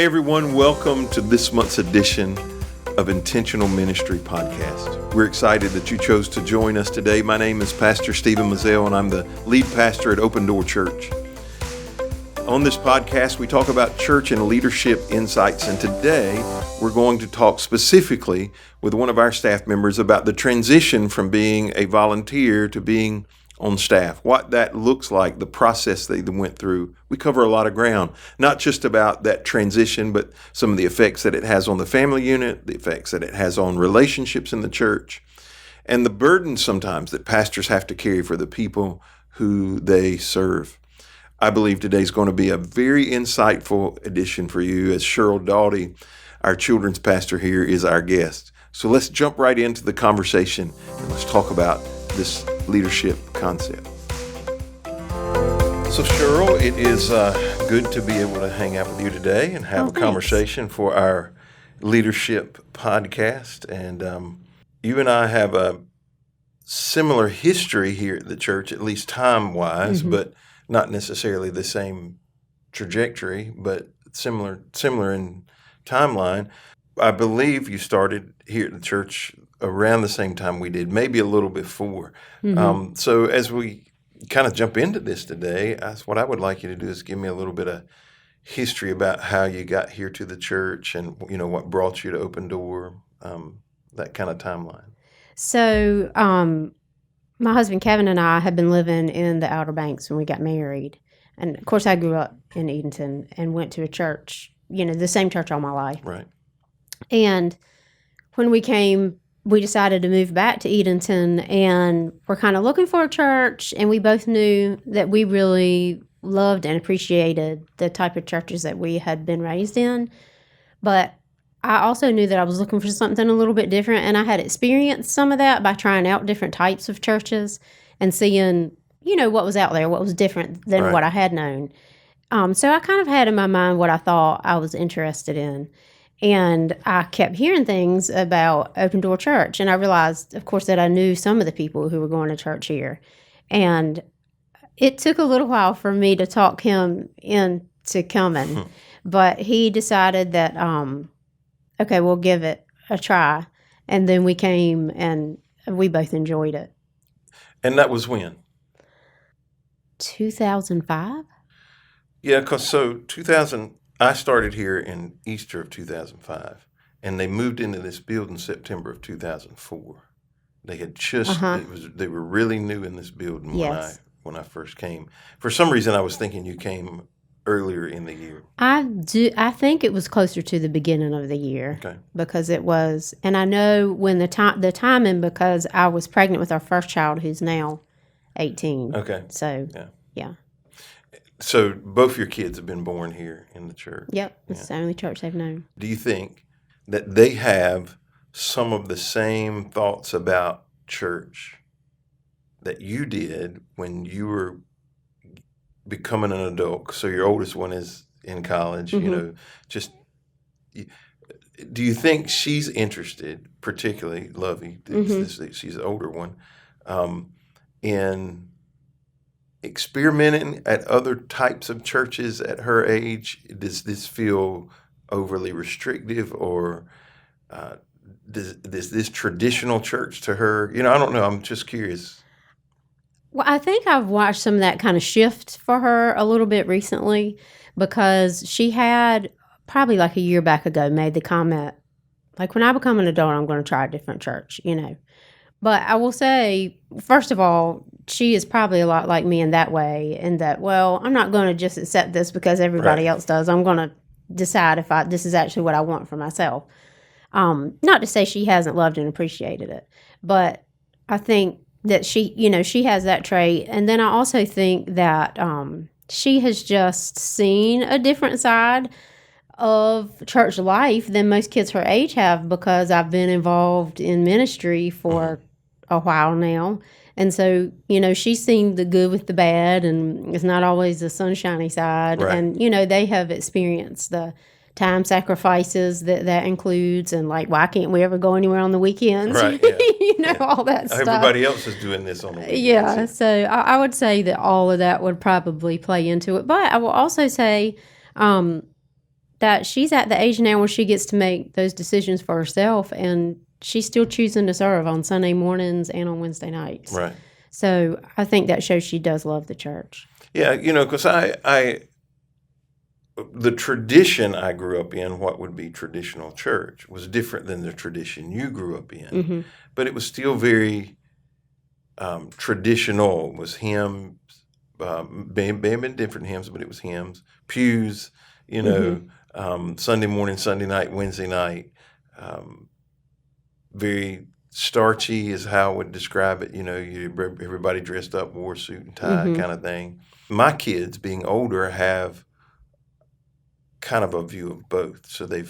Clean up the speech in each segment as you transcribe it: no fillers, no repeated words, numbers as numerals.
Hey everyone, welcome to this month's edition of Intentional Ministry Podcast. We're excited that you chose to join us today. My name is Pastor Stephen Mazzell, and I'm the lead pastor at Open Door Church. On this podcast, we talk about church and leadership insights, and today we're going to talk specifically with one of our staff members about the transition from being a volunteer to being on staff, what that looks like, the process they went through. We cover a lot of ground, not just about that transition, but some of the effects that it has on the family unit, the effects that it has on relationships in the church, and the burden sometimes that pastors have to carry for the people who they serve. I believe today's going to be a very insightful edition for you, as Cheryl Doughty, our children's pastor here, is our guest. So let's jump right into the conversation and let's talk about this leadership concept. So Cheryl, it is good to be able to hang out with you today and have a conversation for our leadership podcast. And you and I have a similar history here at the church, at least time-wise, but not necessarily the same trajectory, but similar in timeline. I believe you started here at the church around the same time we did, maybe a little before. So as we kind of jump into this today, what I would like you to do is give me a little bit of history about how you got here to the church and, you know, what brought you to Open Door, that kind of timeline. So my husband Kevin and I had been living in the Outer Banks when we got married. And, of course, I grew up in Edenton and went to a church, you know, the same church all my life. Right. And when we decided to move back to Edenton, and we're kind of looking for a church, and we both knew that we really loved and appreciated the type of churches that we had been raised in. But I also knew that I was looking for something a little bit different, and I had experienced some of that by trying out different types of churches and seeing, you know, what was out there, what was different than what I had known. So I kind of had in my mind what I thought I was interested in. And I kept hearing things about Open Door Church. And I realized, of course, that I knew some of the people who were going to church here. And it took a little while for me to talk him into coming. But he decided that, okay, we'll give it a try. And then we came and we both enjoyed it. And that was when? 2005? Yeah, because I started here in Easter of 2005, and they moved into this building September of 2004. They had just they were really new in this building when I first came. For some reason, I was thinking you came earlier in the year. I think it was closer to the beginning of the year. Okay. Because it was, and I know when the timing, because I was pregnant with our first child, who's now 18. Okay. So yeah. So both your kids have been born here in the church. Yep, it's the only church they've known. Do you think that they have some of the same thoughts about church that you did when you were becoming an adult? So your oldest one is in college, you know, do you think she's interested, particularly Lovey, she's the older one, in experimenting at other types of churches at her age? Does this feel overly restrictive, or does this traditional church to her? You know, I don't know. I'm just curious. Well, I think I've watched some of that kind of shift for her a little bit recently, because she had probably like a year back ago made the comment, like, when I become an adult, I'm going to try a different church, you know. But I will say, first of all, she is probably a lot like me in that way, in that, well, I'm not going to just accept this because everybody else does. I'm going to decide if this is actually what I want for myself. Not to say she hasn't loved and appreciated it, but I think that she has that trait. And then I also think that she has just seen a different side of church life than most kids her age have, because I've been involved in ministry for a while now. And so, you know, she's seen the good with the bad, and it's not always the sunshiny side. Right. And, you know, they have experienced the time sacrifices that includes, and like, why can't we ever go anywhere on the weekends? Right, yeah. You know, all that stuff. Everybody else is doing this on the weekends. Yeah, so I would say that all of that would probably play into it. But I will also say that she's at the age now where she gets to make those decisions for herself, and she's still choosing to serve on Sunday mornings and on Wednesday nights. Right. So I think that shows she does love the church. Yeah, because the tradition I grew up in, what would be traditional church, was different than the tradition you grew up in. Mm-hmm. But it was still very traditional. It was hymns, been different hymns, but it was hymns, pews, Sunday morning, Sunday night, Wednesday night. Very starchy is how I would describe it. Everybody dressed up, wore a suit and tie kind of thing. My kids, being older, have kind of a view of both. So they're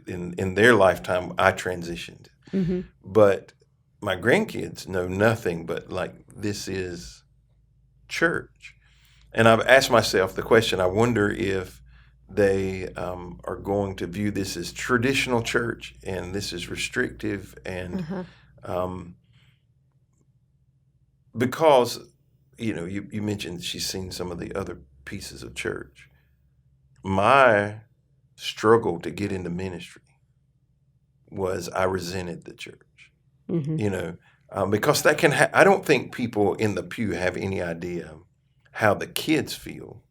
in their lifetime, I transitioned. Mm-hmm. But my grandkids know nothing but like, this is church. And I've asked myself the question, I wonder if they are going to view this as traditional church and this is restrictive. And because, you mentioned she's seen some of the other pieces of church. My struggle to get into ministry was I resented the church, because that can I don't think people in the pew have any idea how the kids feel.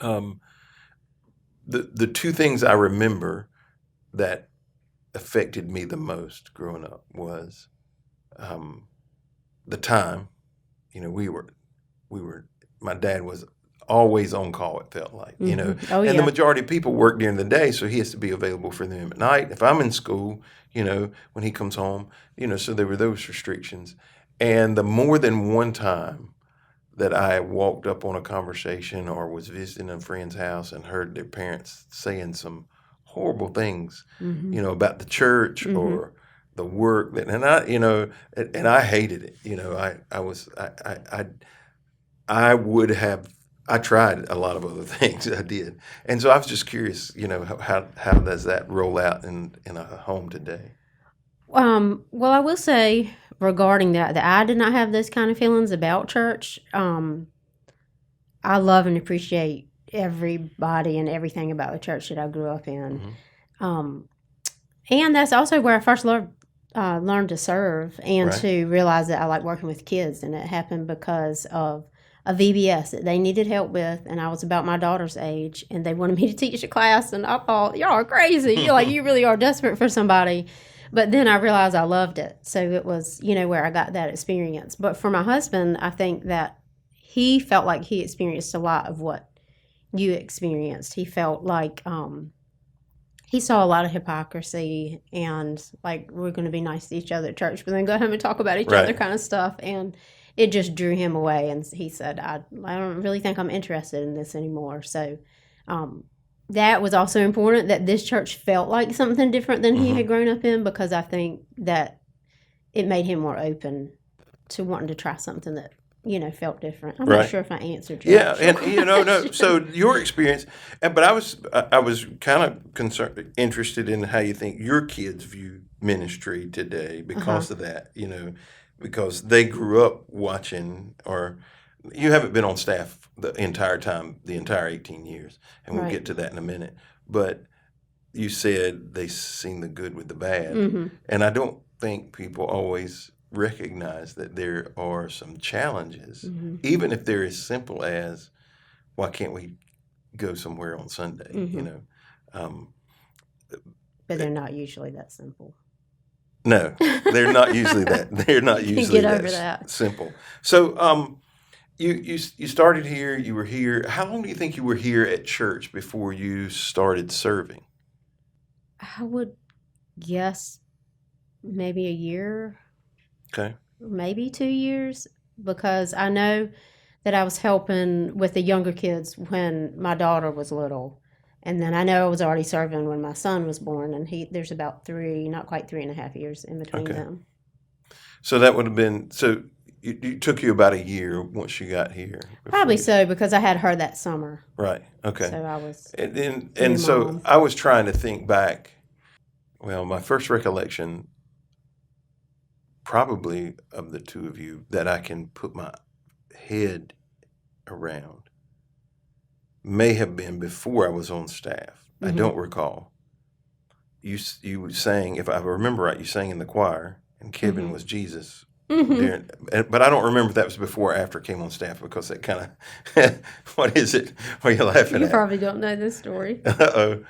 The two things I remember that affected me the most growing up was the time. We were my dad was always on call, it felt like, Oh, and yeah. the majority of people work during the day, so he has to be available for them at night. If I'm in school, when he comes home, so there were those restrictions. And the more than one time that I walked up on a conversation or was visiting a friend's house and heard their parents saying some horrible things, about the church or the work that, and I hated it. I tried a lot of other things. I did. And so I was just curious, how does that roll out in a home today? Well, I will say regarding that I did not have those kind of feelings about church. I love and appreciate everybody and everything about the church that I grew up in. And that's also where I first learned to serve and to realize that I like working with kids. And it happened because of a VBS that they needed help with, and I was about my daughter's age, and they wanted me to teach a class, and I thought, y'all are crazy. You really are desperate for somebody. But then I realized I loved it. So it was, where I got that experience. But for my husband, I think that he felt like he experienced a lot of what you experienced. He felt like he saw a lot of hypocrisy and like, we're going to be nice to each other at church, but then go home and talk about each other kind of stuff. And it just drew him away. And he said, I don't really think I'm interested in this anymore. So that was also important, that this church felt like something different than he had grown up in, because I think that it made him more open to wanting to try something that, felt different. I'm not sure if I answered your and no. So your experience, but I was kind of interested in how you think your kids view ministry today because of that, because they grew up watching, or you haven't been on staff the entire 18 years, and we'll get to that in a minute. But you said they seen the good with the bad, and I don't think people always recognize that there are some challenges, even if they're as simple as, why can't we go somewhere on Sunday, but they're not usually that simple. No, they're not usually that. They're not usually get over that simple. So, you started here. You were here. How long do you think you were here at church before you started serving? I would guess maybe a year. Okay. Maybe 2 years, because I know that I was helping with the younger kids when my daughter was little. And then I know I was already serving when my son was born, and there's about not quite 3.5 years in between them. So that would have been, it took you about a year once you got here. Probably so, because I had her that summer. Right. Okay. So I was. And so I was trying to think back. Well, my first recollection, probably of the two of you, that I can put my head around may have been before I was on staff. I don't recall. You sang, if I remember right, you sang in the choir, and Kevin was Jesus. But I don't remember if that was before or after I came on staff, because that kind of, what is it? What are you laughing You at? probably don't know this story. Uh-oh.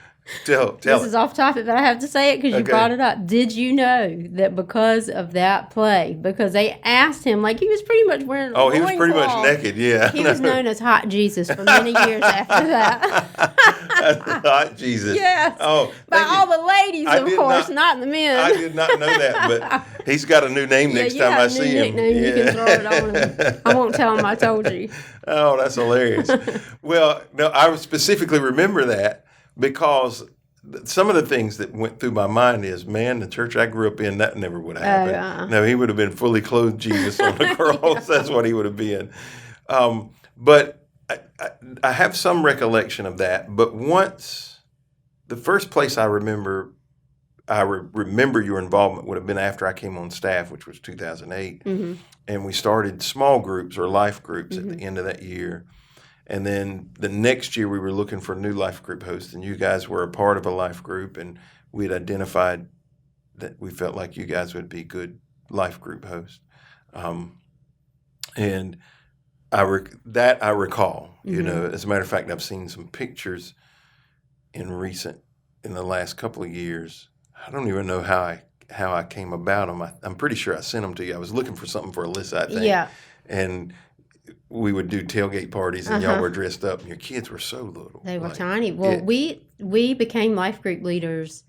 Tell This it. is off topic, but I have to say it because you Okay. brought it up. Did you know that because of that play, because they asked him, like he was pretty much wearing a Oh, he was pretty much loincloth, naked, yeah. He was known as Hot Jesus for many years after that. Hot Jesus. Yes. Oh, By thank you. all the ladies, I of did course, not- not the men. I did not know that, but he's got a new name next you time have I a new see him. nickname, you can throw it on him. I won't tell him I told you. Oh, that's hilarious. Well, no, I specifically remember that because some of the things that went through my mind is, man, the church I grew up in, that never would have happened. No, he would have been fully clothed Jesus on the cross. That's what he would have been. But I have some recollection of that. But once, the first place I remember your involvement would have been after I came on staff, which was 2008. And we started small groups or life groups at the end of that year. And then the next year we were looking for a new life group host, and you guys were a part of a life group, and we had identified that we felt like you guys would be good life group hosts. And I recall, you know, as a matter of fact, I've seen some pictures in the last couple of years. I don't even know how I came about them. I'm pretty sure I sent them to you. I was looking for something for Alyssa, I think. Yeah. And we would do tailgate parties, and y'all were dressed up, and your kids were so little. They were tiny. Well, we became life group leaders.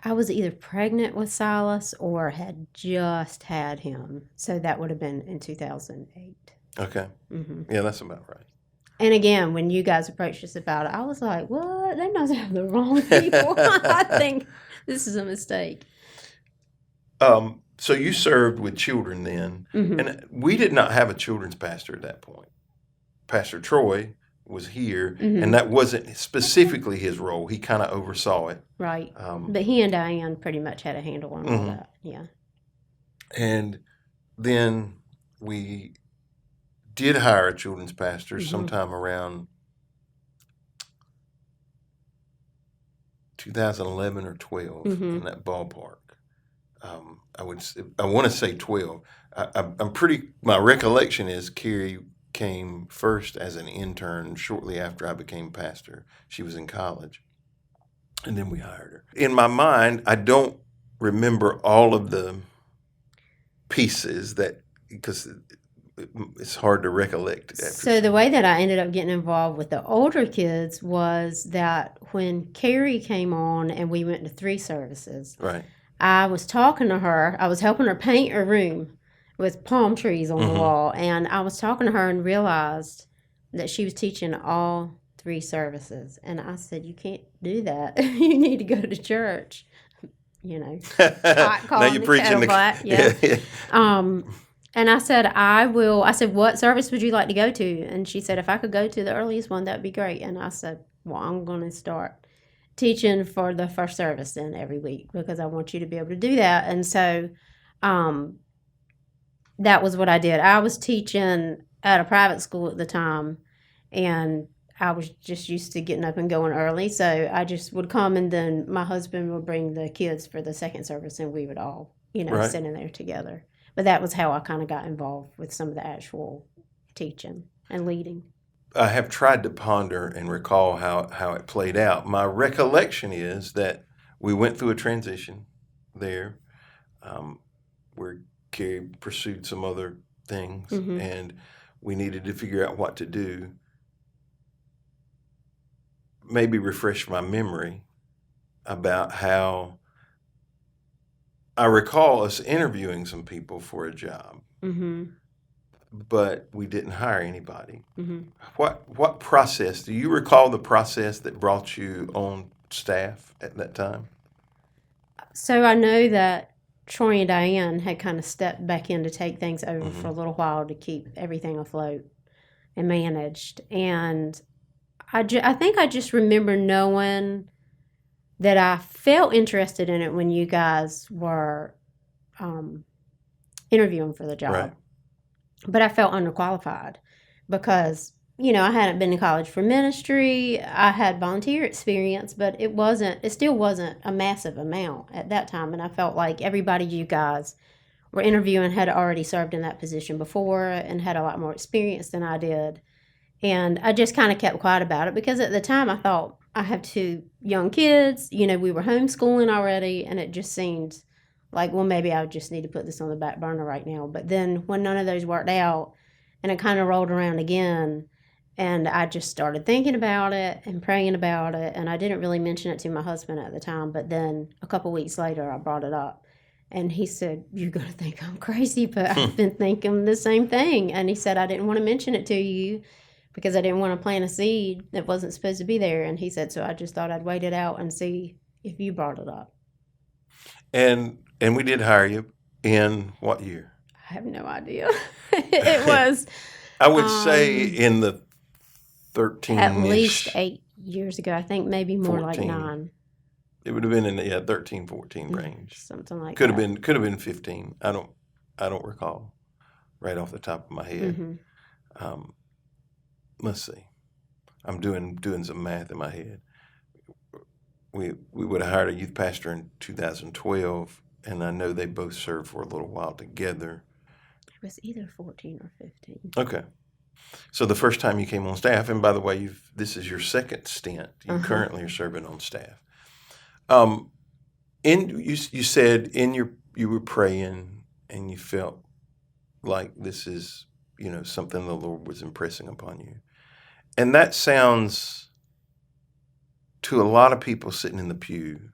I was either pregnant with Silas or had just had him. So that would have been in 2008. Okay. Yeah, that's about right. And again, when you guys approached us about it, I was like, what? They must have the wrong people. I think this is a mistake. So you served with children then, and we did not have a children's pastor at that point. Pastor Troy was here, and that wasn't specifically his role. He kind of oversaw it. Right. But he and Diane pretty much had a handle on all that. Yeah. And then we did hire a children's pastor sometime around 2011 or 12, in that ballpark. I want to say 12. My recollection is Carrie came first as an intern shortly after I became pastor. She was in college, and then we hired her. In my mind, I don't remember all of the pieces because it's hard to recollect. So the way that I ended up getting involved with the older kids was that when Carrie came on and we went to 3 services, Right. I was talking to her. I was helping her paint a room with palm trees on the wall, and I was talking to her and realized that she was teaching all 3 services. And I said, you can't do that. You need to go to church. You know, hot Now calling you're the preaching kettle black. Yeah. yeah. And I said, I said, what service would you like to go to? And she said, if I could go to the earliest one, that'd be great. And I said, well, I'm going to start teaching for the first service then every week because I want you to be able to do that. And so that was what I did. I was teaching at a private school at the time, and I was just used to getting up and going early. So I just would come, and then my husband would bring the kids for the second service, and we would all, Right. sit in there together. But that was how I kind of got involved with some of the actual teaching and leading. I have tried to ponder and recall how it played out. My recollection is that we went through a transition there where Carrie pursued some other things, and we needed to figure out what to do. Maybe refresh my memory about how I recall us interviewing some people for a job, but we didn't hire anybody. What process, do you recall the process that brought you on staff at that time? So I know that Troy and Diane had kind of stepped back in to take things over for a little while to keep everything afloat and managed. And I think I just remember knowing that I felt interested in it when you guys were interviewing for the job. Right. But I felt underqualified because I hadn't been to college for ministry. I had volunteer experience, but it still wasn't a massive amount at that time. And I felt like everybody you guys were interviewing had already served in that position before and had a lot more experience than I did. And I just kind of kept quiet about it because at the time I thought I have 2 young kids. We were homeschooling already, and it just seemed like, well, maybe I would just need to put this on the back burner right now. But then when none of those worked out and it kind of rolled around again, and I just started thinking about it and praying about it, and I didn't really mention it to my husband at the time, but then a couple weeks later I brought it up. And he said, "You're going to think I'm crazy, but I've been thinking the same thing." And he said, "I didn't want to mention it to you because I didn't want to plant a seed that wasn't supposed to be there." And he said, "So I just thought I'd wait it out and see if you brought it up." And we did hire you in what year? I have no idea. It was I would say in the 13 at least 8 years ago. I think maybe more 14. like 9. It would have been in the 13, 14 range. Something like Could that. have been 15. I don't recall right off the top of my head. Mm-hmm. Let's see. I'm doing some math in my head. We would have hired a youth pastor in 2012, and I know they both served for a little while together. It was either 14 or 15. Okay. So the first time you came on staff, and by the way, this is your second stint. You currently are serving on staff. You said you were praying and you felt like this is something the Lord was impressing upon you, and that sounds to a lot of people sitting in the pew.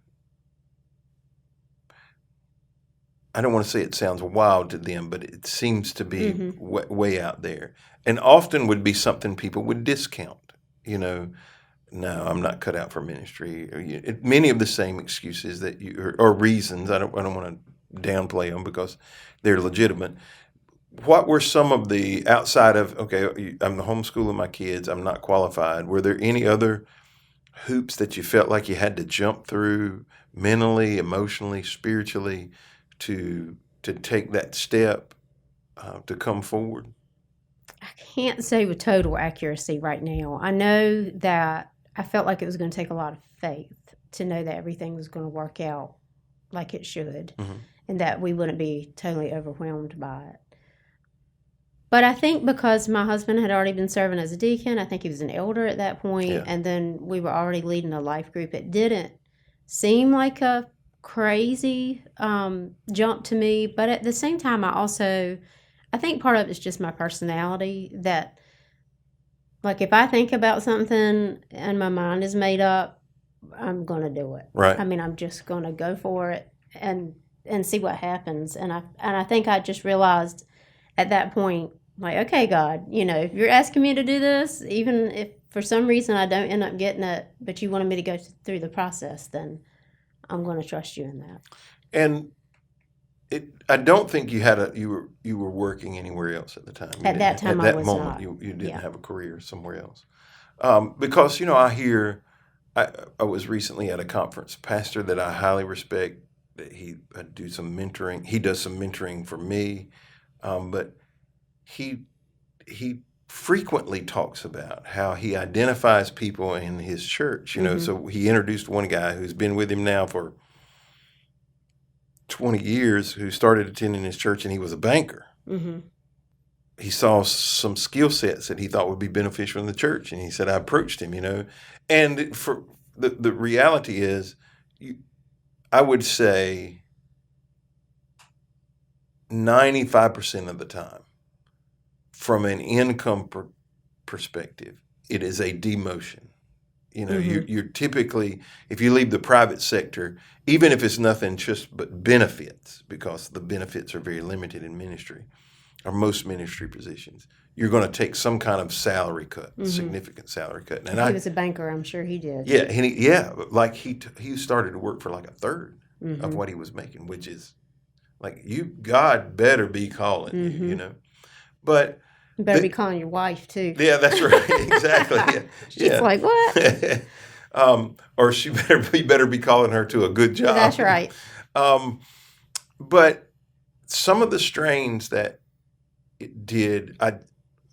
I don't want to say it sounds wild to them, but it seems to be way out there, and often would be something people would discount. No, I'm not cut out for ministry. Many of the same excuses that or reasons. I don't want to downplay them because they're legitimate. What were some of the outside of, okay, I'm homeschooling my kids, I'm not qualified. Were there any other hoops that you felt like you had to jump through mentally, emotionally, spiritually to take that step to come forward? I can't say with total accuracy right now. I know that I felt like it was going to take a lot of faith to know that everything was going to work out like it should, and that we wouldn't be totally overwhelmed by it. But I think because my husband had already been serving as a deacon, I think he was an elder at that point, and then we were already leading a life group. It didn't seem like a crazy jump to me, but at the same time, I think part of it is just my personality that, like, if I think about something and my mind is made up, I'm going to do it. Right. I mean, I'm just going to go for it and see what happens. And I think I just realized at that point, like, okay, God, if you're asking me to do this, even if for some reason I don't end up getting it, but you wanted me to go through the process, then I'm going to trust you in that. And I don't think you were working anywhere else at the time. At that time, I was not. You didn't have a career somewhere else. Because I was recently at a conference, a pastor that I highly respect. That he does some mentoring for me, but he frequently talks about how he identifies people in his church. So he introduced one guy who's been with him now for 20 years, who started attending his church, and he was a banker. He saw some skill sets that he thought would be beneficial in the church, and he said, I approached him, and for the reality is, I would say 95% of the time, from an income perspective, it is a demotion. You're typically, if you leave the private sector, even if it's nothing just but benefits, because the benefits are very limited in ministry, or most ministry positions, you're going to take some kind of salary cut, significant salary cut. And he was a banker, I'm sure he did. Yeah, like he started to work for like a third of what he was making, which is like, God better be calling you, But you better be calling your wife too. Yeah, that's right. Exactly. Yeah. She's like, what? Or she better be calling her to a good job. That's right. But some of the strains that it did,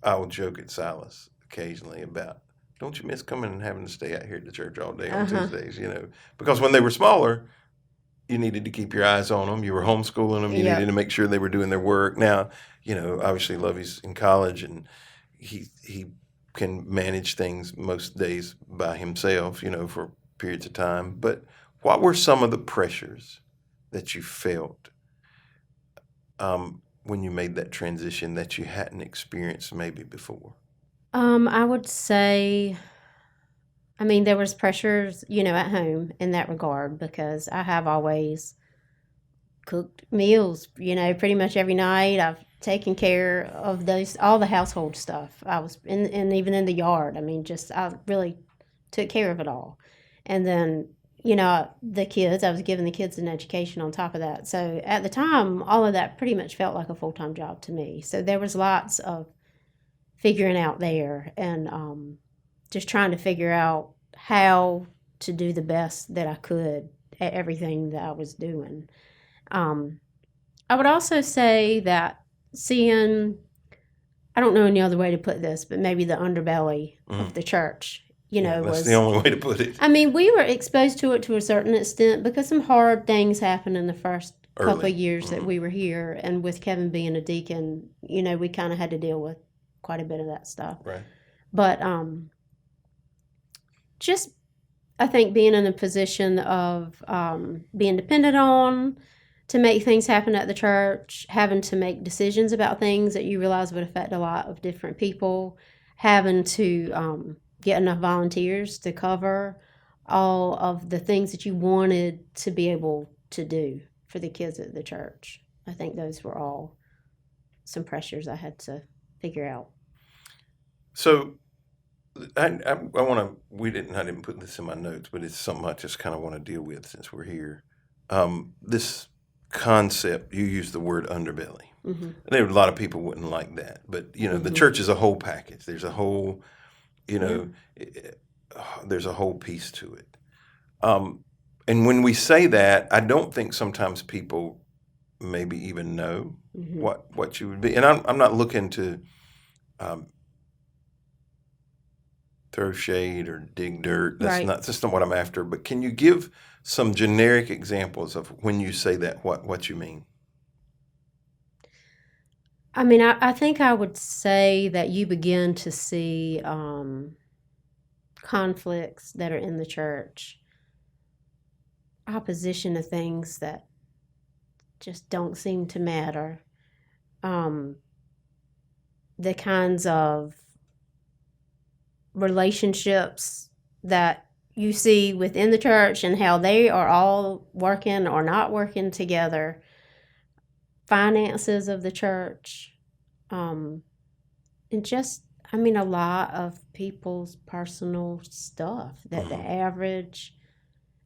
I'll joke at Silas occasionally about, don't you miss coming and having to stay out here at the church all day on Uh-huh. Tuesdays, because when they were smaller, you needed to keep your eyes on them. You were homeschooling them. You needed to Yep. make sure they were doing their work. Now, obviously Lovey's in college and he can manage things most days by himself, for periods of time. But what were some of the pressures that you felt when you made that transition that you hadn't experienced maybe before? I would say, there was pressures, at home in that regard because I have always cooked meals, pretty much every night. I've taken care of all the household stuff. I was and even in the yard. I really took care of it all. And then, the kids, I was giving the kids an education on top of that. So at the time, all of that pretty much felt like a full-time job to me. So there was lots of figuring out there and just trying to figure out how to do the best that I could at everything that I was doing. I would also say that seeing, I don't know any other way to put this, but maybe the underbelly of the church, That's was the only way to put it. we were exposed to it to a certain extent because some hard things happened in the first couple Early. of years that we were here. And with Kevin being a deacon, we kind of had to deal with quite a bit of that stuff. Right. But just, I think being in a position of being dependent on to make things happen at the church, having to make decisions about things that you realize would affect a lot of different people, having to get enough volunteers to cover all of the things that you wanted to be able to do for the kids at the church. I think those were all some pressures I had to figure out. So I want to, I didn't put this in my notes, but it's something I just kind of want to deal with since we're here. This concept, you use the word underbelly. Mm-hmm. There, a lot of people wouldn't like that, but the church is a whole package. There's a whole, there's a whole piece to it. And when we say that, I don't think sometimes people maybe even know what you would be. And I'm not looking to throw shade or dig dirt. That's not what I'm after. But can you give some generic examples of when you say that, what you mean? I think I would say that you begin to see conflicts that are in the church, opposition to things that just don't seem to matter, the kinds of relationships that you see within the church and how they are all working or not working together, finances of the church, and just, a lot of people's personal stuff that the average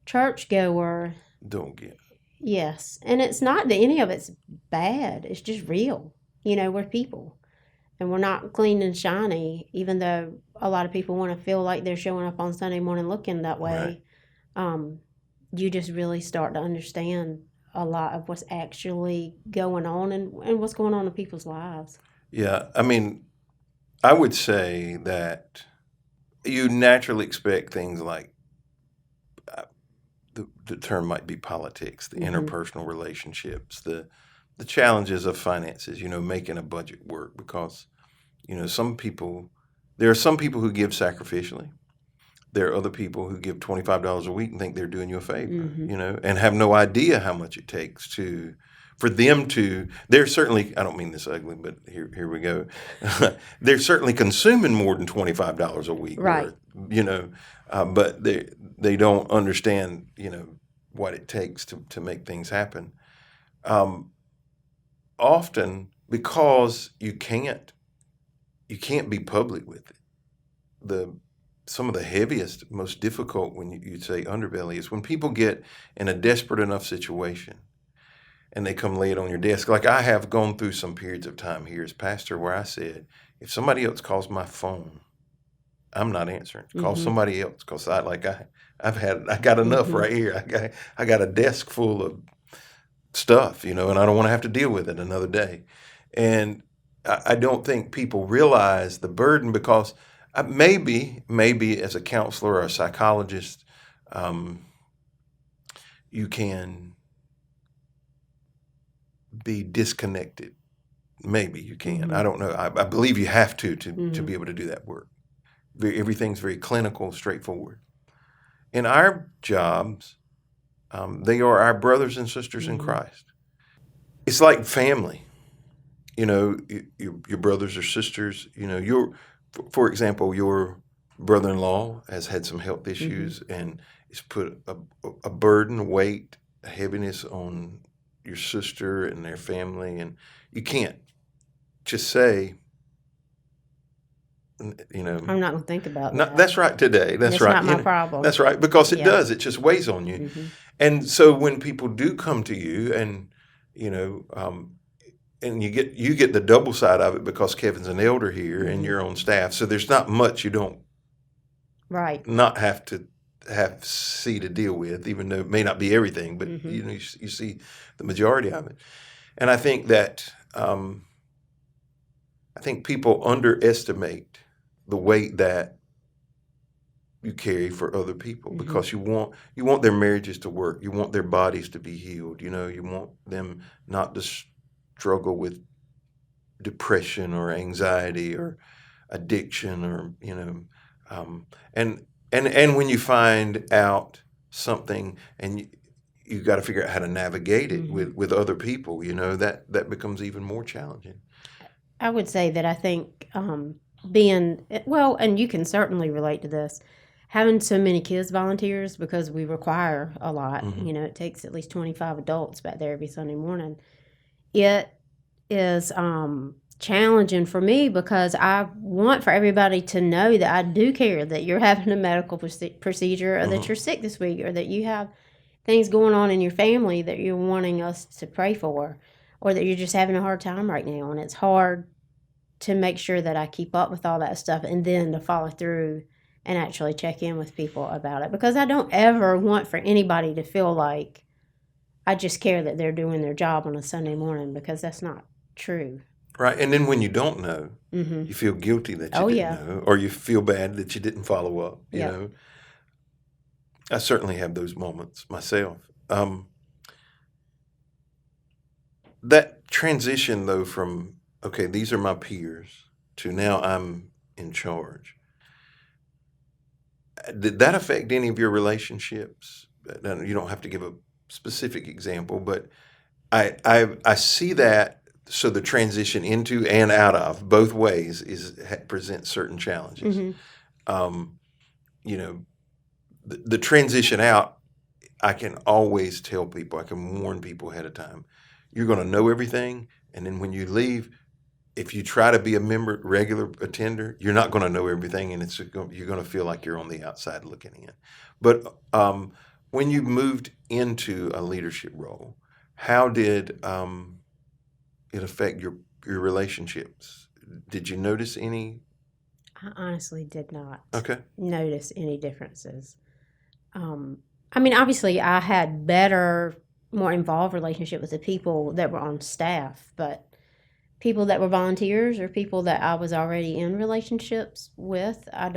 churchgoer don't get. Yes, and it's not that any of it's bad. It's just real. We're people, and we're not clean and shiny, even though a lot of people want to feel like they're showing up on Sunday morning looking that way. Right. You just really start to understand a lot of what's actually going on and what's going on in people's lives. Yeah, I would say that you naturally expect things like, the term might be politics, the interpersonal relationships, the challenges of finances, making a budget work because, there are some people who give sacrificially. There are other people who give $25 a week and think they're doing you a favor, and have no idea how much it takes for them to, they're certainly, I don't mean this ugly, but here we go. They're certainly consuming more than $25 a week. Right. But they don't understand, what it takes to make things happen. Often because you can't be public with it. Some of the heaviest, most difficult when you say underbelly is when people get in a desperate enough situation and they come lay it on your desk. Like I have gone through some periods of time here as pastor where I said, if somebody else calls my phone, I'm not answering. Call somebody else because I got enough right here. I got a desk full of stuff, and I don't want to have to deal with it another day. And I don't think people realize the burden because Maybe as a counselor or a psychologist, you can be disconnected. Maybe you can. I don't know. I believe you have to be able to do that work. Everything's very clinical, straightforward. In our jobs, they are our brothers and sisters in Christ. It's like family. Your brothers or sisters. For example, your brother-in-law has had some health issues and it's put a burden, a weight, a heaviness on your sister and their family, and you can't just say, I'm not going to think about that. That's right today. That's right. Not my problem. That's right, because it does. It just weighs on you. And so when people do come to you, and and you get the double side of it because Kevin's an elder here and you're on staff, so there's not much you don't not have to see to deal with, even though it may not be everything, but you see the majority of it. And I think that people underestimate the weight that you carry for other people because you want their marriages to work, you want their bodies to be healed, you want them not to struggle with depression or anxiety or addiction or and when you find out something and you got to figure out how to navigate it with other people, that becomes even more challenging. I would say that I think and you can certainly relate to this, having so many kids volunteers, because we require a lot. It takes at least 25 adults back there every Sunday morning. It is challenging for me because I want for everybody to know that I do care, that you're having a medical procedure or that you're sick this week or that you have things going on in your family that you're wanting us to pray for, or that you're just having a hard time right now. And it's hard to make sure that I keep up with all that stuff and then to follow through and actually check in with people about it, because I don't ever want for anybody to feel like I just care that they're doing their job on a Sunday morning, because that's not true. Right. And then when you don't know, you feel guilty that you didn't know, or you feel bad that you didn't follow up. You know, I certainly have those moments myself. That transition, though, from, okay, these are my peers, to now I'm in charge. Did that affect any of your relationships? You don't have to give a specific example, but I see that. So the transition into and out of both ways presents certain challenges. The transition out, I can always tell people, I can warn people ahead of time, you're going to know everything, and then when you leave, if you try to be a regular attender, you're not going to know everything, and you're going to feel like you're on the outside looking in. But when you moved into a leadership role, how did it affect your relationships? Did you notice any? I honestly did not notice any differences. Obviously I had better, more involved relationship with the people that were on staff, but people that were volunteers or people that I was already in relationships with, I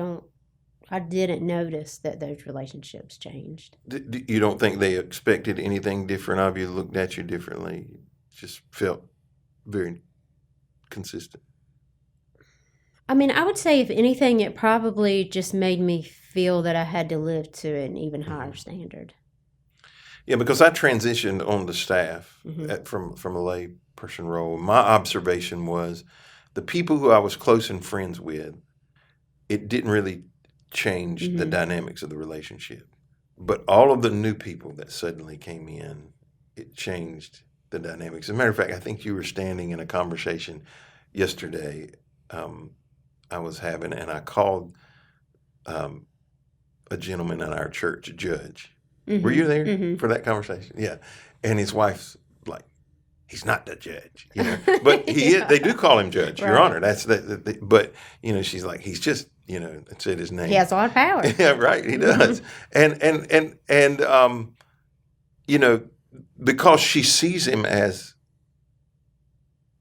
didn't notice that those relationships changed. You don't think they expected anything different of you, looked at you differently, just felt very consistent? I would say, if anything, it probably just made me feel that I had to live to an even higher standard. Yeah, because I transitioned on the staff from a lay person role. My observation was the people who I was close and friends with, it didn't really change the dynamics of the relationship. But all of the new people that suddenly came in, it changed the dynamics. As a matter of fact, I think you were standing in a conversation yesterday I was having, and I called a gentleman in our church a judge. Were you there for that conversation? Yeah. And his wife's like, he's not the judge, but he is. They do call him judge, Your Honor. That's but she's like, he's just, it said his name. He has a lot of power. Yeah, right. He does. And because she sees him as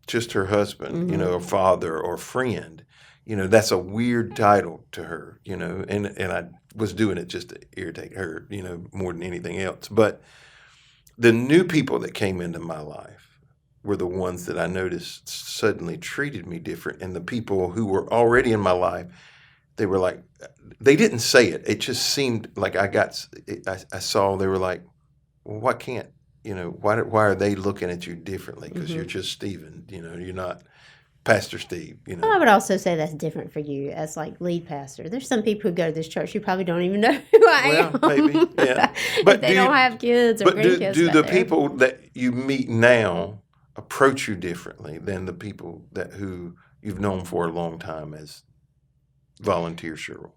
just her husband, a father or friend, that's a weird title to her, and I was doing it just to irritate her, more than anything else. But the new people that came into my life were the ones that I noticed suddenly treated me different. And the people who were already in my life, they were like, they didn't say it. It just seemed like I saw they were like, well, why are they looking at you differently? Because you're just Stephen, you're not Pastor Steve, Well, I would also say that's different for you as like lead pastor. There's some people who go to this church who probably don't even know who I am. Well, maybe, yeah. But they don't have kids or grandkids. Do the there. people that you meet now approach you differently than the people who you've known for a long time as volunteer Cheryl?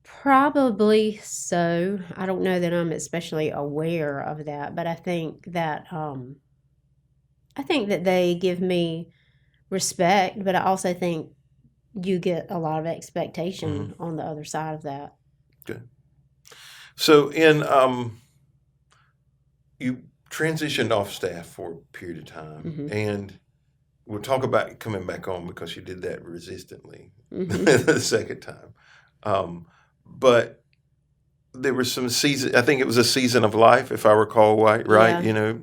Probably so. I don't know that I'm especially aware of that, but I think that they give me respect, but I also think you get a lot of expectation on the other side of that. Good. So you transitioned off staff for a period of time, and we'll talk about coming back on because you did that resistantly the second time. But there was some season. I think it was a season of life, if I recall right. Yeah.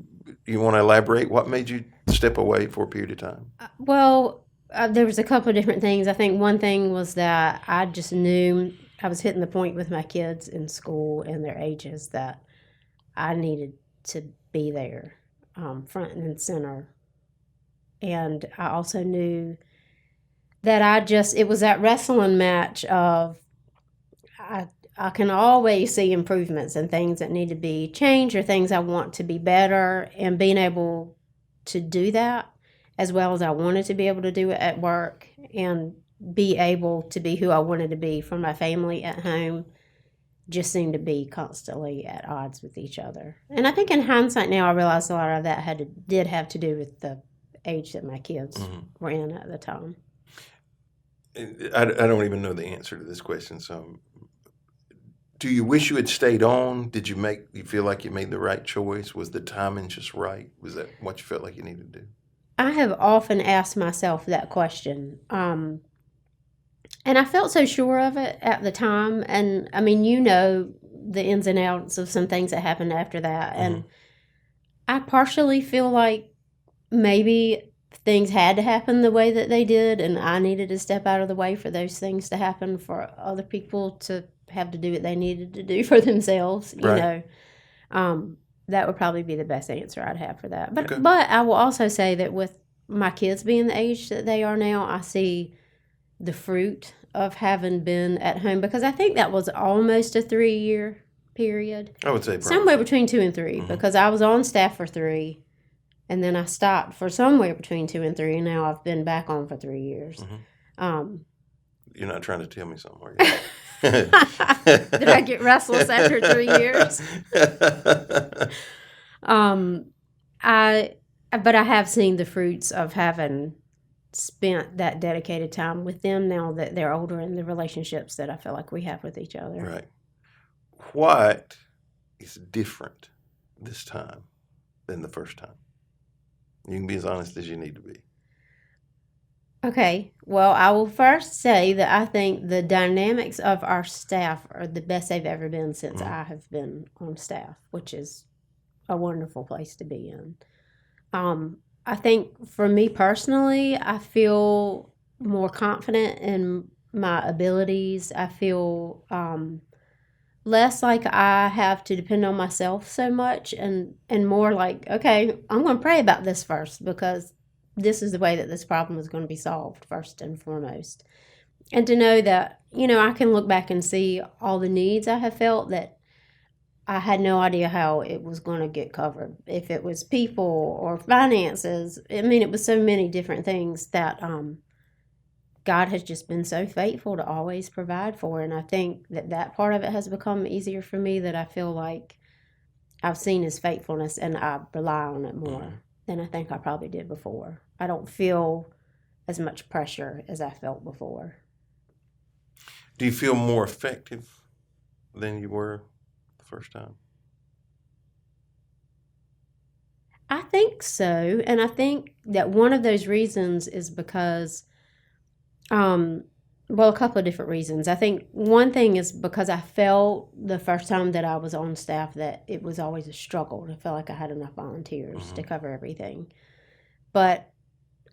You want to elaborate? What made you step away for a period of time? Well, there was a couple of different things. I think one thing was that I just knew I was hitting the point with my kids in school and their ages that I needed to be there, front and center. And I also knew that it was that wrestling match of I can always see improvements and things that need to be changed or things I want to be better, and being able to do that as well as I wanted to be able to do it at work and be able to be who I wanted to be for my family at home just seemed to be constantly at odds with each other. And I think in hindsight now I realize a lot of that did have to do with the age that my kids were in at the time. I don't even know the answer to this question, so do you wish you had stayed on? Did you feel like you made the right choice? Was the timing just right? Was that what you felt like you needed to do? I have often asked myself that question. And I felt so sure of it at the time. And I mean, the ins and outs of some things that happened after that. And I partially feel like maybe things had to happen the way that they did, and I needed to step out of the way for those things to happen for other people to have to do what they needed to do for themselves. Right. That would probably be the best answer I'd have for that. But Okay. but I will also say that with my kids being the age that they are now, I see the fruit of having been at home, because I think that was almost a 3-year period. I would say probably. Somewhere between 2 and 3, because I was on staff for 3, and then I stopped for somewhere between 2 and 3, and now I've been back on for 3 years. You're not trying to tell me something, are you? Did I get restless after 3 years? But I have seen the fruits of having spent that dedicated time with them now that they're older, and the relationships that I feel like we have with each other. Right. What is different this time than the first time? You can be as honest as you need to be. Okay, well, I will first say that I think the dynamics of our staff are the best they've ever been since I have been on staff, which is a wonderful place to be in. I think for me personally, I feel more confident in my abilities. I feel less like I have to depend on myself so much, and more like, okay, I'm going to pray about this first, because this is the way that this problem is going to be solved first and foremost. And to know that, I can look back and see all the needs I have felt that I had no idea how it was going to get covered. If it was people or finances, it was so many different things that God has just been so faithful to always provide for. And I think that part of it has become easier for me, that I feel like I've seen his faithfulness and I rely on it more than I think I probably did before. I don't feel as much pressure as I felt before. Do you feel more effective than you were the first time? I think so. And I think that one of those reasons is because Well, a couple of different reasons. I think one thing is because I felt the first time that I was on staff that it was always a struggle to feel like I had enough volunteers to cover everything. But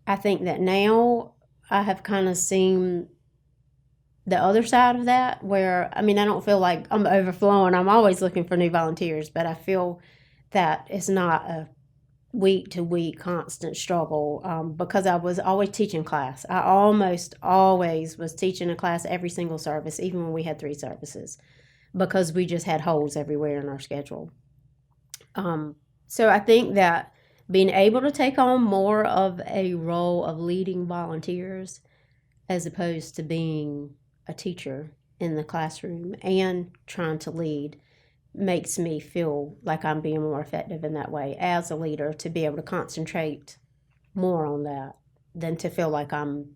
I think that now I have kind of seen the other side of that where, I mean, I don't feel like I'm overflowing. I'm always looking for new volunteers, but I feel that it's not a week to week constant struggle because I was always teaching class. I almost always was teaching a class every single service, even when we had 3 services, because we just had holes everywhere in our schedule. So I think that being able to take on more of a role of leading volunteers as opposed to being a teacher in the classroom and trying to lead makes me feel like I'm being more effective in that way as a leader, to be able to concentrate more on that than to feel like I'm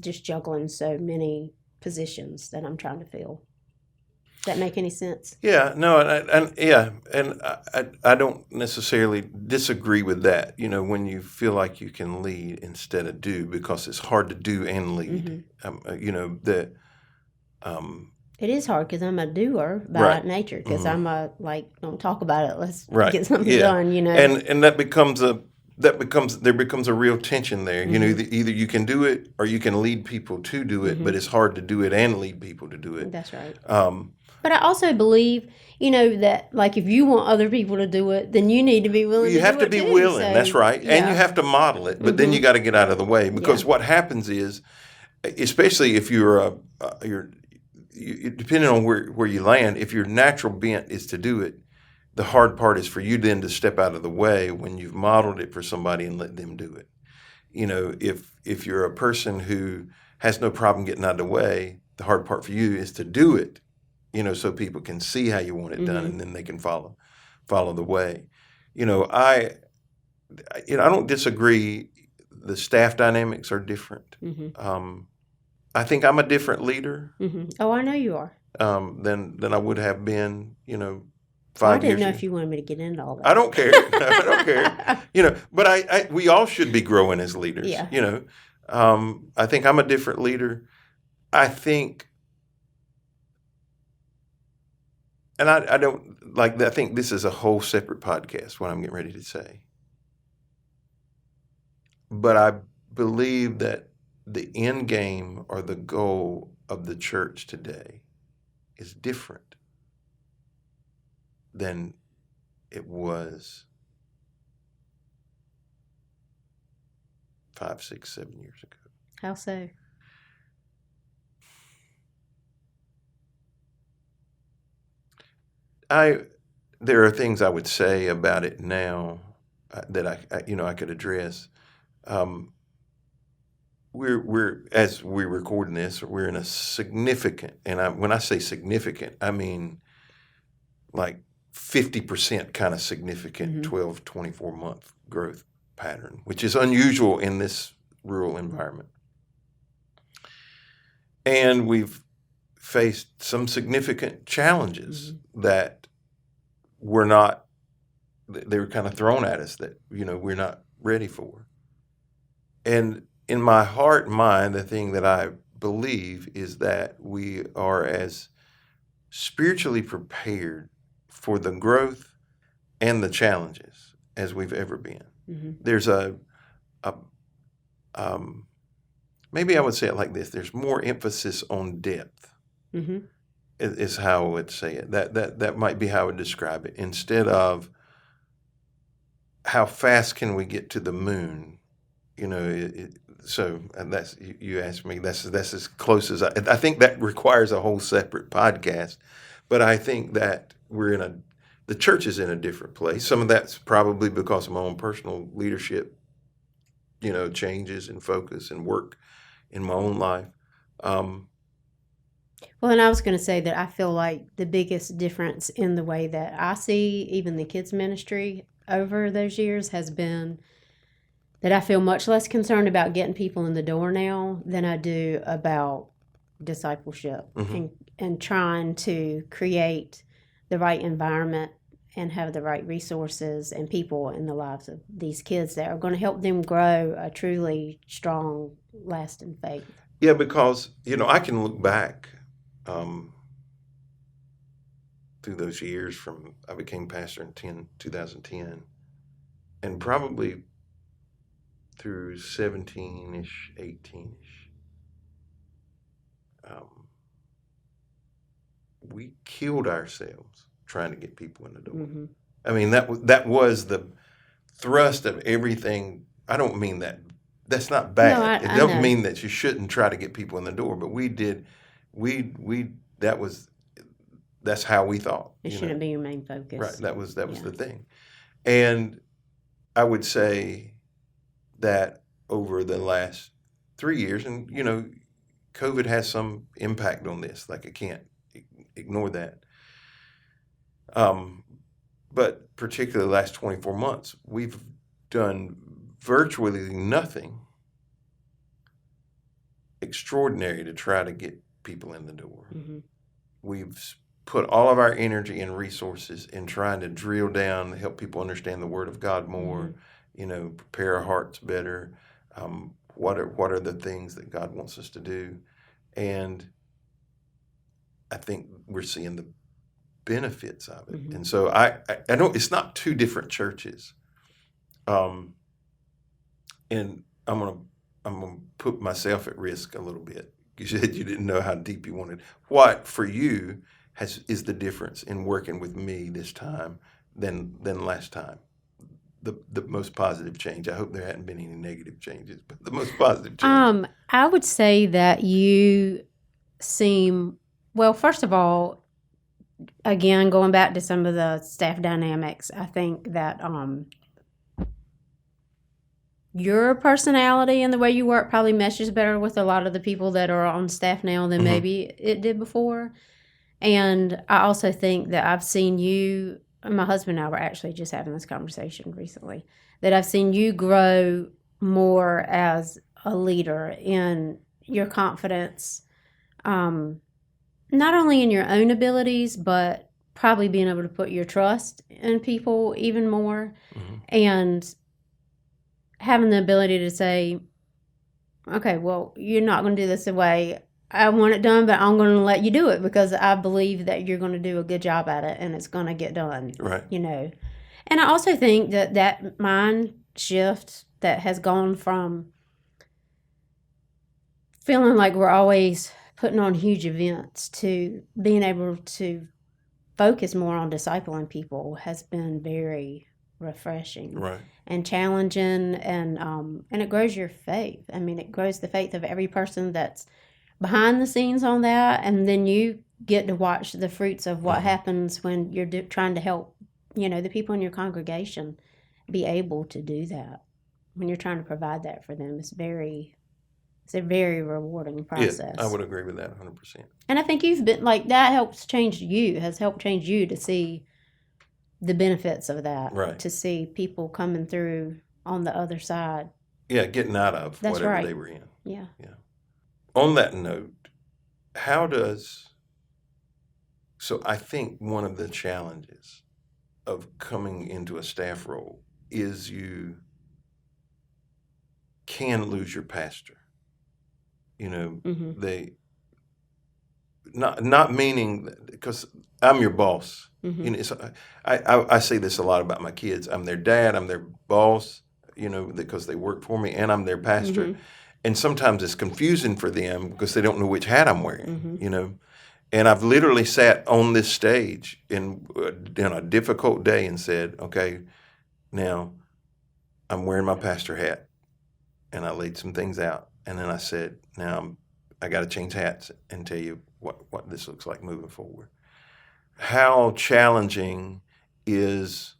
just juggling so many positions that I'm trying to fill. Does that make any sense? Yeah, no, and I don't necessarily disagree with that. You know, when you feel like you can lead instead of do, because it's hard to do and lead. You know that. It is hard because I'm a doer by Right. nature. Because I'm a don't talk about it. Let's Right. get something Yeah. done. You know. And there becomes a real tension there. You know, either you can do it or you can lead people to do it, but it's hard to do it and lead people to do it. That's right. Um, But I also believe, that like if you want other people to do it, then you need to be willing. You to have do to it be too. willing. So, That's right, and yeah. you have to model it. But then you got to get out of the way, because what happens is, especially if you're depending on where you land, if your natural bent is to do it, the hard part is for you then to step out of the way when you've modeled it for somebody and let them do it. You know, if you're a person who has no problem getting out of the way, the hard part for you is to do it, so people can see how you want it done, and then they can follow the way. I don't disagree. The staff dynamics are different. I think I'm a different leader Oh, I know you are. than I would have been, 5 I years didn't know ago. if you wanted me to get into all that. I don't care. I don't care. But we all should be growing as leaders. Yeah. I think I'm a different leader. I think, and I don't like that. I think this is a whole separate podcast, what I'm getting ready to say. But I believe that the end game or the goal of the church today is different than it was 5, 6, 7 years ago. How so? There are things I would say about it now that I could address. We're as we're recording this, we're in a significant, and when I say significant, I mean like 50% kind of significant 12, 24 month growth pattern, which is unusual in this rural environment. And we've faced some significant challenges that they were kind of thrown at us that, we're not ready for. And in my heart and mind, the thing that I believe is that we are as spiritually prepared for the growth and the challenges as we've ever been. There's maybe I would say it like this: there's more emphasis on depth. Is how I would say it. That might be how I would describe it, instead of how fast can we get to the moon. So and that's, you asked me. That's as close as I think that requires a whole separate podcast. But I think that the church is in a different place. Some of that's probably because of my own personal leadership, changes in focus and work in my own life. Well, and I was going to say that I feel like the biggest difference in the way that I see even the kids ministry over those years has been that I feel much less concerned about getting people in the door now than I do about discipleship and trying to create the right environment and have the right resources and people in the lives of these kids that are going to help them grow a truly strong, lasting faith. Yeah, because, I can look back through those years from I became pastor in 2010, and probably through 17-ish, 18-ish. We killed ourselves trying to get people in the door. Mm-hmm. I mean, that was the thrust of everything. I don't mean that. That's not bad. No, It I don't know. mean that you shouldn't try to get people in the door, but we did. That's how we thought. It shouldn't be your main focus. Right. That was Yeah. the thing. And I would say that over the last 3 years, and COVID has some impact on this. Like, I can't ignore that. But particularly the last 24 months, we've done virtually nothing extraordinary to try to get people in the door. Mm-hmm. We've put all of our energy and resources in trying to drill down, help people understand the Word of God more, prepare our hearts better. What are the things that God wants us to do? And I think we're seeing the benefits of it. Mm-hmm. And so I don't. It's not two different churches. And I'm gonna put myself at risk a little bit. You said you didn't know how deep you wanted. What for you is the difference in working with me this time than last time? The most positive change. I hope there hadn't been any negative changes, but the most positive change. I would say that you seem, well, first of all, again, going back to some of the staff dynamics, I think that your personality and the way you work probably meshes better with a lot of the people that are on staff now than maybe it did before. And I also think that I've seen you, my husband and I were actually just having this conversation recently, that I've seen you grow more as a leader in your confidence, not only in your own abilities, but probably being able to put your trust in people even more, and having the ability to say, okay, well, you're not going to do this the way I want it done, but I'm going to let you do it because I believe that you're going to do a good job at it and it's going to get done. Right. And I also think that mind shift that has gone from feeling like we're always putting on huge events to being able to focus more on discipling people has been very refreshing. Right. And challenging, and it grows your faith. I mean, it grows the faith of every person that's behind the scenes on that, and then you get to watch the fruits of what happens when you're trying to help, the people in your congregation be able to do that. When you're trying to provide that for them, it's a very rewarding process. Yeah, I would agree with that 100%. And I think you've been like that has helped change you to see the benefits of that, right? To see people coming through on the other side. Yeah, getting out of That's whatever right. they were in. Yeah. On that note, so I think one of the challenges of coming into a staff role is you can lose your pastor. They not meaning because I'm your boss. I say this a lot about my kids. I'm their dad. I'm their boss. Because they work for me, and I'm their pastor. And sometimes it's confusing for them because they don't know which hat I'm wearing. And I've literally sat on this stage in a difficult day and said, "Okay, now I'm wearing my pastor hat," and I laid some things out, and then I said, "Now I got to change hats and tell you what this looks like moving forward." How challenging is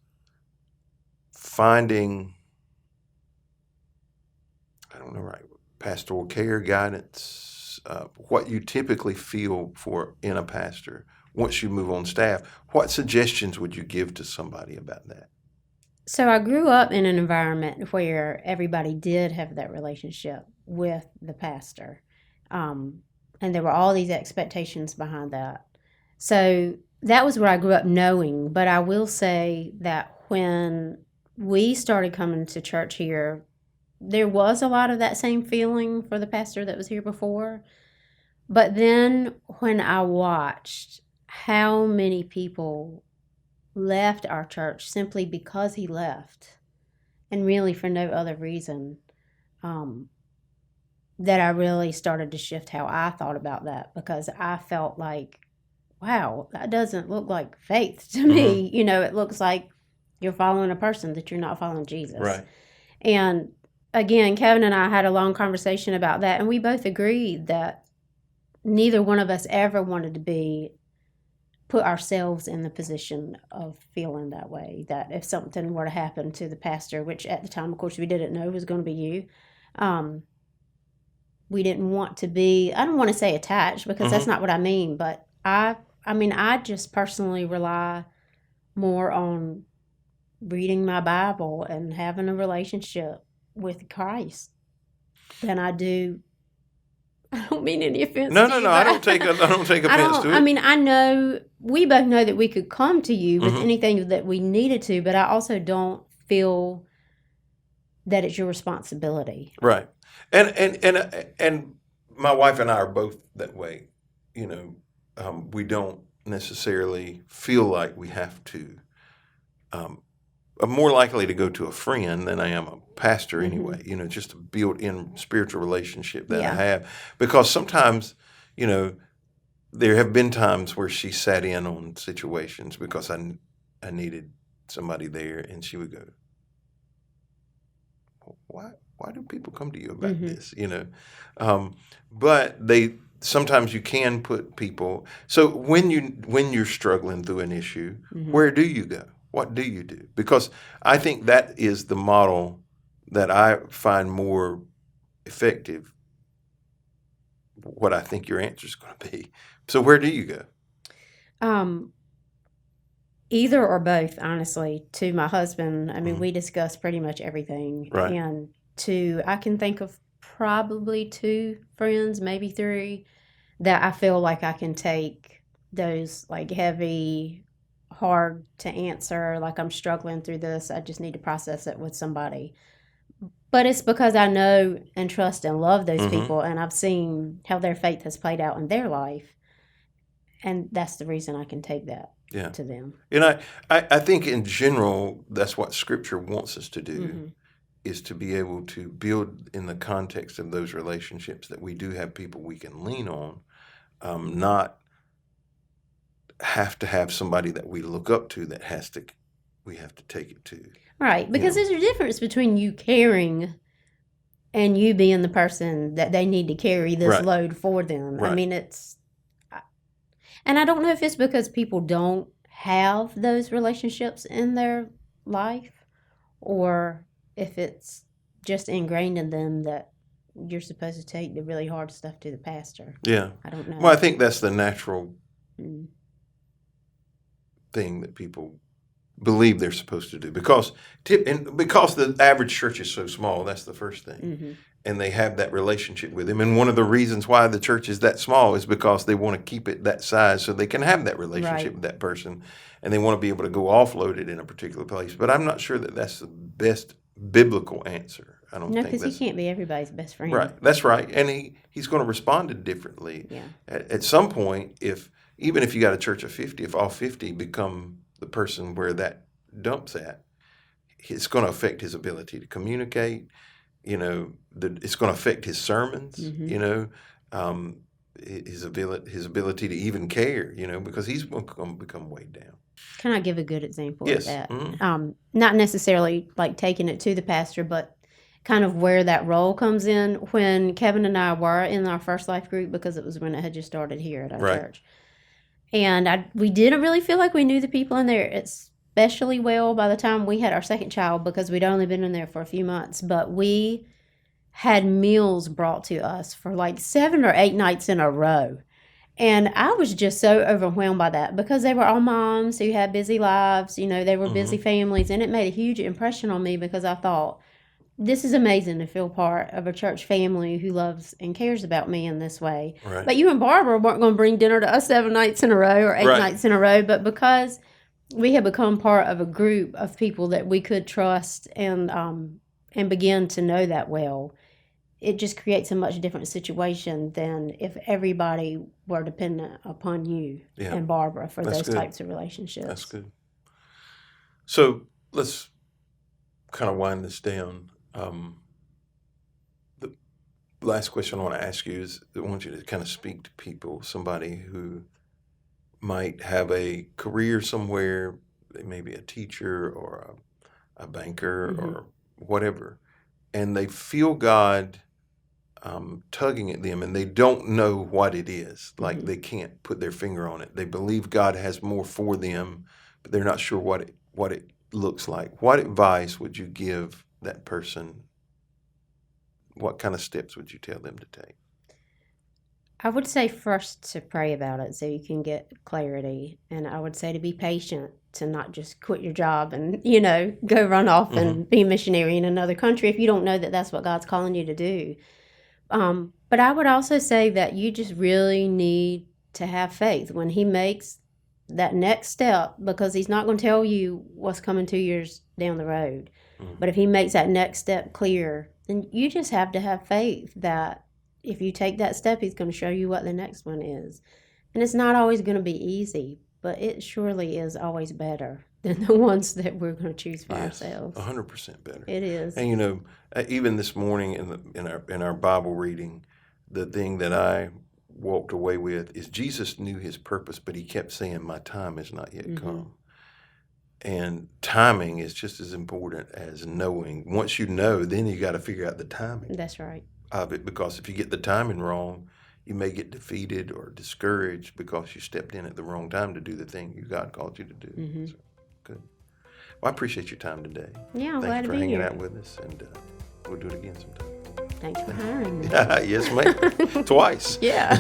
finding, I don't know, right, pastoral care, guidance, what you typically feel for in a pastor once you move on staff. What suggestions would you give to somebody about that? So I grew up in an environment where everybody did have that relationship with the pastor. And there were all these expectations behind that. So that was what I grew up knowing. But I will say that when we started coming to church here there was a lot of that same feeling for the pastor that was here before. But then when I watched how many people left our church simply because he left, and really for no other reason, that I really started to shift how I thought about that, because I felt like, wow, that doesn't look like faith to me. You know, it looks like you're following a person, that you're not following Jesus. Right. And again, Kevin and I had a long conversation about that, and we both agreed that neither one of us ever wanted to put ourselves in the position of feeling that way, that if something were to happen to the pastor, which at the time, of course, we didn't know was going to be you, we didn't want to be, I don't want to say attached, because that's not what I mean, but I just personally rely more on reading my Bible and having a relationship with Christ than I do. I don't mean any offense. No, to no, you, no. I don't take offense to it. I mean, I know, we both know that we could come to you with anything that we needed to, but I also don't feel that it's your responsibility. Right. And my wife and I are both that way. You know, we don't necessarily feel like we have to. I'm more likely to go to a friend than I am a pastor anyway, you know, just to build in spiritual relationship that I have. Because sometimes, you know, there have been times where she sat in on situations because I needed somebody there, and she would go, why do people come to you about this, you know? But sometimes you can put people. So when you're struggling through an issue, where do you go? What do you do? Because I think that is the model that I find more effective, what I think your answer is going to be. So where do you go? Either or both, honestly. To my husband, I mean, we discuss pretty much everything. Right. And I can think of probably 2 friends, maybe 3, that I feel like I can take those like heavy, hard to answer, like I'm struggling through this, I just need to process it with somebody. But it's because I know and trust and love those people, and I've seen how their faith has played out in their life, and that's the reason I can take that to them. And I think in general, that's what Scripture wants us to do, is to be able to build in the context of those relationships that we do have people we can lean on, not have to have somebody that we look up to that we have to take it to. Right, because there's a difference between you caring and you being the person that they need to carry this load for them. Right. I mean, and I don't know if it's because people don't have those relationships in their life, or if it's just ingrained in them that you're supposed to take the really hard stuff to the pastor. Yeah. I don't know. Well, I think that's the natural thing that people believe they're supposed to do, because the average church is so small. That's the first thing, and they have that relationship with him. And one of the reasons why the church is that small is because they want to keep it that size so they can have that relationship with that person, and they want to be able to go offload it in a particular place. But I'm not sure that that's the best biblical answer. I don't think because he can't be everybody's best friend. Right, that's right, and he's going to respond to differently. Yeah. At some point, even if you got a church of 50, if all 50 become the person where that dumps at, it's going to affect his ability to communicate. You know, it's going to affect his sermons. You know, his ability to even care. You know, because he's going to become weighed down. Can I give a good example of that? Mm-hmm. Not necessarily like taking it to the pastor, but kind of where that role comes in. When Kevin and I were in our first life group, because it was when it had just started here at our church. And we didn't really feel like we knew the people in there especially well by the time we had our second child, because we'd only been in there for a few months. But we had meals brought to us for like 7 or 8 nights in a row. And I was just so overwhelmed by that, because they were all moms who had busy lives. You know, they were busy families. And it made a huge impression on me, because I thought, this is amazing to feel part of a church family who loves and cares about me in this way. Right. But you and Barbara weren't going to bring dinner to us 7 nights in a row or 8 nights in a row. But because we had become part of a group of people that we could trust and and begin to know that well, it just creates a much different situation than if everybody were dependent upon you and Barbara for those types of relationships. That's good. So let's kind of wind this down. The last question I want to ask you is, I want you to kind of speak to people, somebody who might have a career somewhere, they may be a teacher or a banker or whatever, and they feel God tugging at them, and they don't know what it is. Like they can't put their finger on it. They believe God has more for them, but they're not sure what it looks like. What advice would you give that person? What kind of steps would you tell them to take? I would say first to pray about it so you can get clarity. And I would say to be patient, to not just quit your job and, go run off and be a missionary in another country if you don't know that that's what God's calling you to do. But I would also say that you just really need to have faith when he makes that next step, because he's not going to tell you what's coming 2 years down the road. But if he makes that next step clear, then you just have to have faith that if you take that step, he's going to show you what the next one is. And it's not always going to be easy, but it surely is always better than the ones that we're going to choose for ourselves. 100% better. It is. And even this morning in our Bible reading, the thing that I walked away with is Jesus knew his purpose, but he kept saying, my time has not yet come. And timing is just as important as knowing. Once you know, then you got to figure out the timing. That's right. Of it, because if you get the timing wrong, you may get defeated or discouraged because you stepped in at the wrong time to do the thing God called you to do. So, good. Well, I appreciate your time today. Yeah, I'm glad to be here. Thanks for hanging out with us, and we'll do it again sometime. Thanks for hiring me. Yes, ma'am. Twice. Yeah.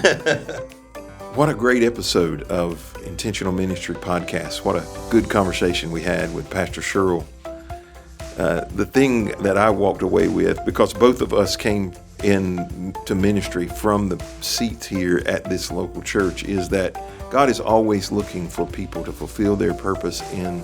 What a great episode of Intentional Ministry Podcast. What a good conversation we had with Pastor Sherrill. The thing that I walked away with, because both of us came into ministry from the seats here at this local church, is that God is always looking for people to fulfill their purpose in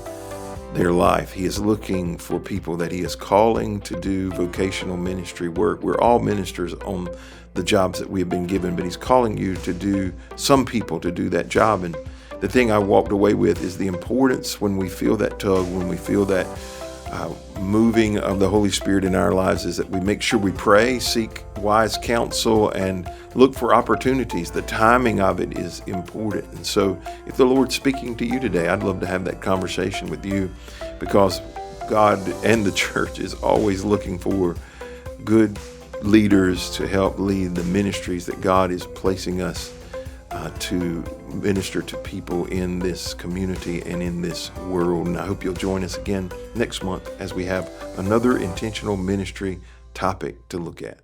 their life. He is looking for people that he is calling to do vocational ministry work. We're all ministers on the jobs that we have been given, but he's calling you to do, some people to do that job. And the thing I walked away with is the importance when we feel that tug, when we feel that moving of the Holy Spirit in our lives, is that we make sure we pray, seek wise counsel, and look for opportunities. The timing of it is important. And so if the Lord's speaking to you today, I'd love to have that conversation with you, because God and the church is always looking for good leaders to help lead the ministries that God is placing us to minister to people in this community and in this world. And I hope you'll join us again next month as we have another intentional ministry topic to look at.